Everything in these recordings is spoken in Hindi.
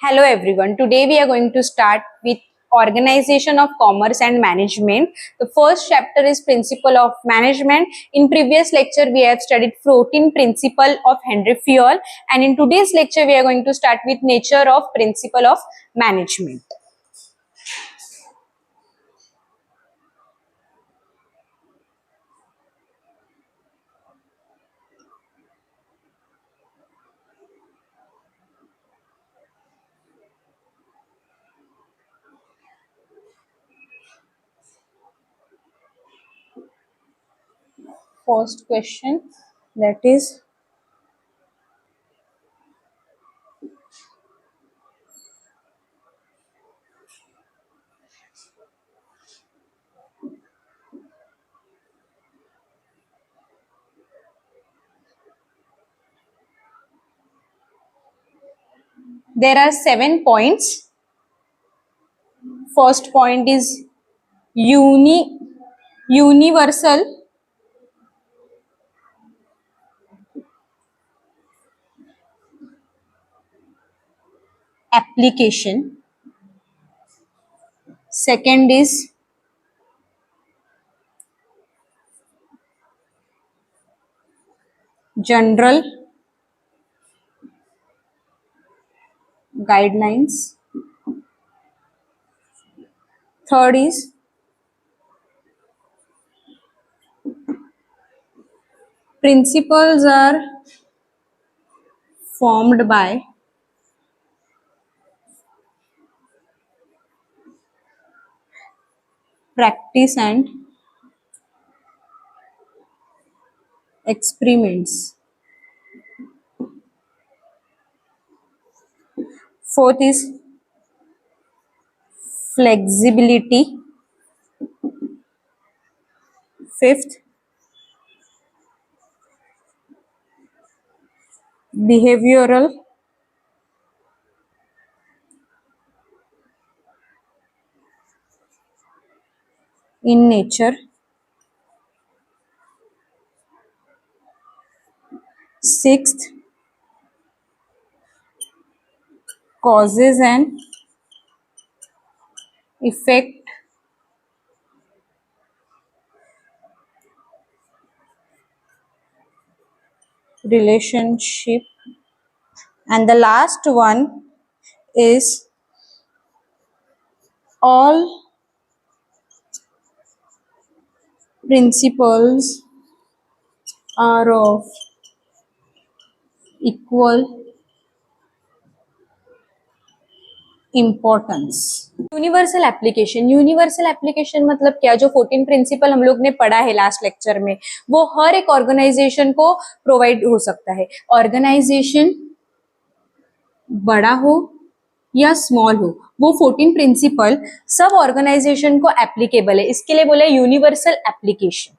Hello everyone. Today we are going to start with organization of commerce and management. The first chapter is principle of management. In previous lecture we have studied 14 principle of Henry Fayol, and in today's lecture we are going to start with nature of principle of management. First question, that is, there are 7 points. First point is universal application. Second is general guidelines. Third is principles are formed by practice and experiments. Fourth is flexibility. Fifth, behavioral in nature. Sixth, causes and effect relationship. And the last one is all principles are of equal importance. Universal application. Universal application मतलब क्या? जो 14 प्रिंसिपल हम लोग ने पढ़ा है लास्ट लेक्चर में, वो हर एक ऑर्गेनाइजेशन को प्रोवाइड हो सकता है. ऑर्गेनाइजेशन बड़ा हो या स्मॉल हो, वो 14 प्रिंसिपल सब ऑर्गेनाइजेशन को एप्लीकेबल है. इसके लिए बोला यूनिवर्सल एप्लीकेशन.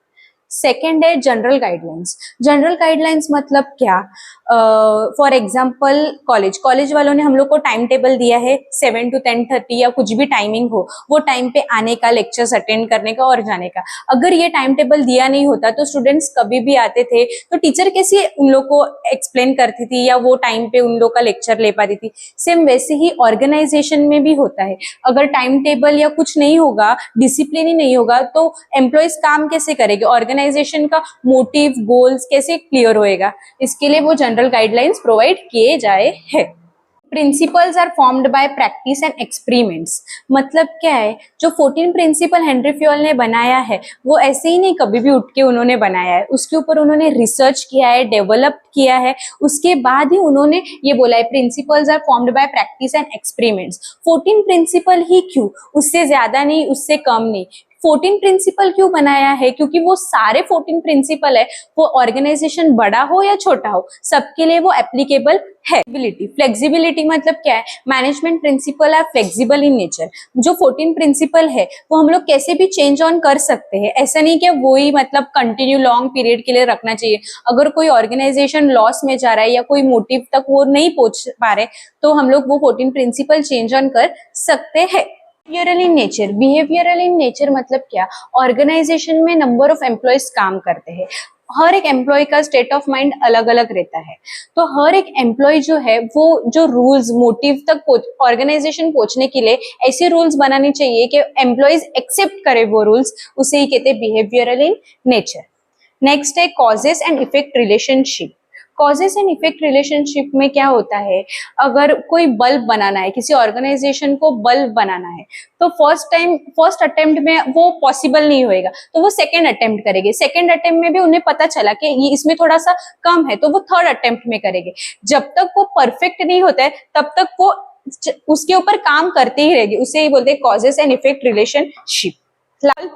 सेकेंड है जनरल गाइडलाइंस. जनरल गाइडलाइंस मतलब क्या? फॉर एग्जाम्पल कॉलेज वालों ने हम लोग को टाइम टेबल दिया है 7 to 10:30 या कुछ भी टाइमिंग हो, वो टाइम पे आने का, लेक्चर्स अटेंड करने का और जाने का. अगर ये टाइम टेबल दिया नहीं होता तो स्टूडेंट्स कभी भी आते थे, तो टीचर कैसे उन लोग को एक्सप्लेन करती थी या वो टाइम पे उन लोग का लेक्चर ले पाती थी. सेम वैसे ही ऑर्गेनाइजेशन में भी होता है. अगर टाइम टेबल या कुछ नहीं होगा, डिसिप्लिन ही नहीं होगा, तो एम्प्लॉयज काम कैसे करेंगे? ऑर्गेनाइजेशन का मोटिव, गोल्स कैसे क्लियर होएगा? इसके लिए वो जनरल गाइडलाइंस प्रोवाइड किए जाए हैं. Principles are formed by practice and experiments. मतलब क्या है? जो 14 प्रिंसिपल हेनरी फ्योल ने बनाया है, वो ऐसे ही नहीं कभी भी उठ के उन्होंने बनाया है. उसके ऊपर उन्होंने रिसर्च किया है, डेवलप किया है, उसके बाद ही उन्होंने ये बोला है principles are formed by practice and experiments. 14 principle ही क्यों? उससे ज्यादा नहीं, उससे कम नहीं. 14 प्रिंसिपल क्यों बनाया है? क्योंकि वो सारे 14 प्रिंसिपल है, वो ऑर्गेनाइजेशन बड़ा हो या छोटा हो, सबके लिए वो एप्लीकेबल है. फ्लेक्सिबिलिटी मतलब क्या है? Management principle are flexible in nature. जो 14 प्रिंसिपल है वो हम लोग कैसे भी चेंज ऑन कर सकते हैं. ऐसा नहीं कि वो ही मतलब कंटिन्यू लॉन्ग पीरियड के लिए रखना चाहिए. अगर कोई ऑर्गेनाइजेशन लॉस में जा रहा है या कोई मोटिव तक वो नहीं पहुंच पा रहे, तो हम लोग वो 14 प्रिंसिपल चेंज ऑन कर सकते हैं. Behavioural in nature. Behavioural in nature मतलब क्या? ऑर्गेनाइजेशन में नंबर ऑफ एम्प्लॉयज काम करते हैं. हर एक एम्प्लॉय का स्टेट ऑफ माइंड अलग अलग रहता है, तो हर एक एम्प्लॉय जो है वो जो रूल्स मोटिव तक ऑर्गेनाइजेशन पहुंचने के लिए ऐसे रूल्स बनाने चाहिए कि एम्प्लॉयज एक्सेप्ट करे वो रूल्स, उसे ही कहते हैं बिहेवियरल इन नेचर। नेक्स्ट है causes and effect relationship. Causes and effect relationship में क्या होता है, अगर कोई बल्ब बनाना है, किसी ऑर्गेनाइजेशन को बल्ब बनाना है, तो फर्स्ट अटेम्प्ट में वो पॉसिबल नहीं होएगा, तो वो सेकेंड अटेम्प्ट करेंगे। सेकेंड अटेम्प्ट में भी उन्हें पता चला कि ये इसमें थोड़ा सा कम है, तो वो थर्ड अटेम्प्ट में करेंगे। जब तक वो परफेक्ट नहीं होता है तब तक वो उसके ऊपर काम करते ही रहेगी, उसे ही बोलते हैं कॉजेस एंड इफेक्ट रिलेशनशिप। फिलहाल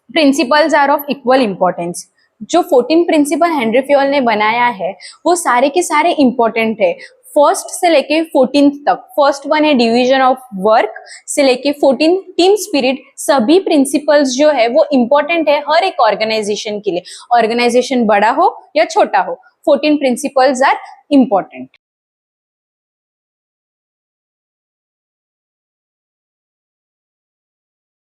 principles are of equal importance. जो 14 प्रिंसिपल हेनरी फ्योल ने बनाया है वो सारे के सारे इंपॉर्टेंट है, फर्स्ट से लेके 14th तक। फर्स्ट वन है डिवीजन ऑफ वर्क से लेके 14 टीम स्पिरिट, सभी प्रिंसिपल्स जो है वो इंपॉर्टेंट है हर एक ऑर्गेनाइजेशन के लिए, ऑर्गेनाइजेशन बड़ा हो या छोटा हो, 14 प्रिंसिपल्स आर इंपॉर्टेंट।